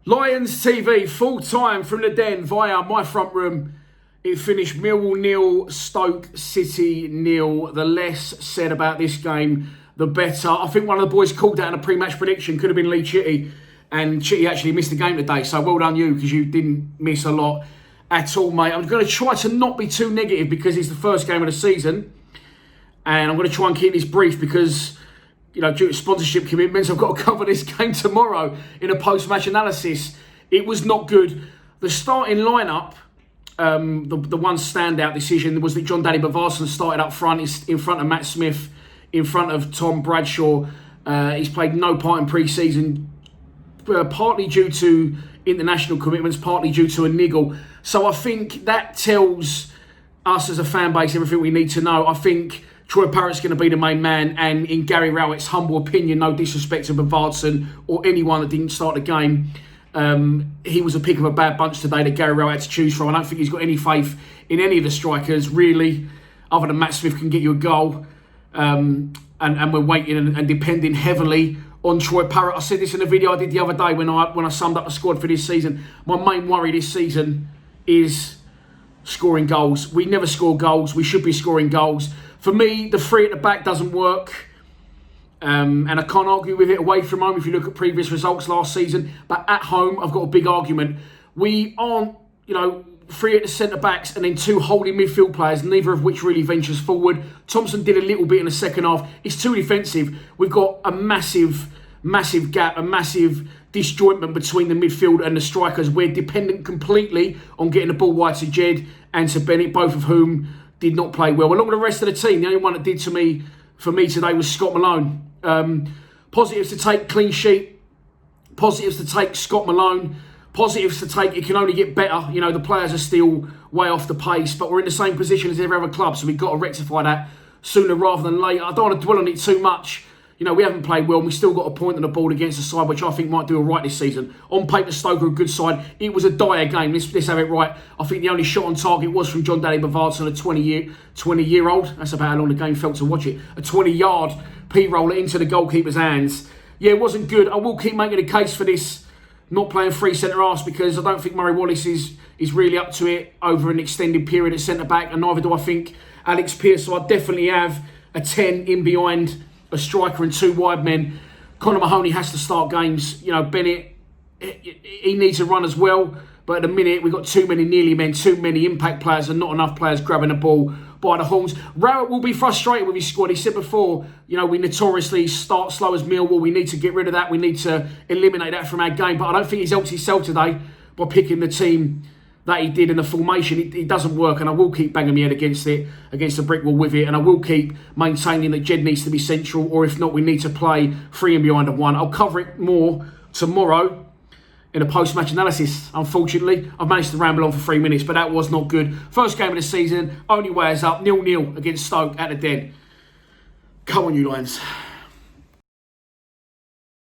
Lions TV, full time from the den via my front room. It finished Millwall 0, Stoke City 0. The less said about this game, the better. I think one of the boys called that in a pre-match prediction. Could have been Lee Chitty. And Chitty actually missed the game today. So well done you, because you didn't miss a lot at all, mate. I'm going to try to not be too negative because it's the first game of the season. And I'm going to try and keep this brief because, you know, due to sponsorship commitments, I've got to cover this game tomorrow in a post-match analysis. It was not good. The starting lineup, the one standout decision was that John Daddy Bavarsson started up front, in front of Matt Smith, in front of Tom Bradshaw. He's played no part in pre-season, partly due to international commitments, partly due to a niggle. So I think that tells us as a fan base everything we need to know. I think Troy Parrott's going to be the main man, and in Gary Rowett's humble opinion, no disrespect to Bavarsson or anyone that didn't start the game, he was a pick of a bad bunch today that Gary Rowett had to choose from. I don't think he's got any faith in any of the strikers, really, other than Matt Smith can get you a goal. And we're waiting and depending heavily on Troy Parrott. I said this in a video I did the other day when I summed up the squad for this season. My main worry this season is scoring goals. We never score goals. We should be scoring goals. For me, the three at the back doesn't work. And I can't argue with it away from home if you look at previous results last season. But at home, I've got a big argument. We aren't, three at the centre-backs and then two holding midfield players, neither of which really ventures forward. Thompson did a little bit in the second half. It's too defensive. We've got a massive gap, a massive disjointment between the midfield and the strikers. We're dependent completely on getting the ball wide to Jed and to Bennett, both of whom did not play well. Along with the rest of the team, the only one that did for me today was Scott Malone. Positives to take, clean sheet. Positives to take, Scott Malone. Positives to take, it can only get better. The players are still way off the pace, but we're in the same position as every other club, so we've got to rectify that sooner rather than later. I don't want to dwell on it too much. We haven't played well, and we still got a point on the board against a side which I think might do all right this season. On paper, Stoke are a good side. It was a dire game. Let's have it right. I think the only shot on target was from John Daddy Bavarsson, a 20-year-old. That's about how long the game felt to watch it. A 20-yard P-roller into the goalkeeper's hands. Yeah, it wasn't good. I will keep making a case for this not playing free centre-halves because I don't think Murray Wallace is really up to it over an extended period at centre-back, and neither do I think Alex Pearce. So I definitely have a 10 in behind a striker and two wide men. Conor Mahoney has to start games. Bennett, he needs a run as well. But at the minute, we've got too many nearly men, too many impact players, and not enough players grabbing the ball by the horns. Rowett will be frustrated with his squad. He said before, we notoriously start slow as Millwall. We need to get rid of that. We need to eliminate that from our game. But I don't think he's helped himself today by picking the team that he did in the formation. It doesn't work, and I will keep banging my head against the brick wall with it, and I will keep maintaining that Jed needs to be central, or if not, we need to play three and behind of one. I'll cover it more tomorrow in a post-match analysis. Unfortunately, I've managed to ramble on for 3 minutes, but that was not good. First game of the season, only way is up, 0-0 against Stoke at the Den. Come on, you Lions.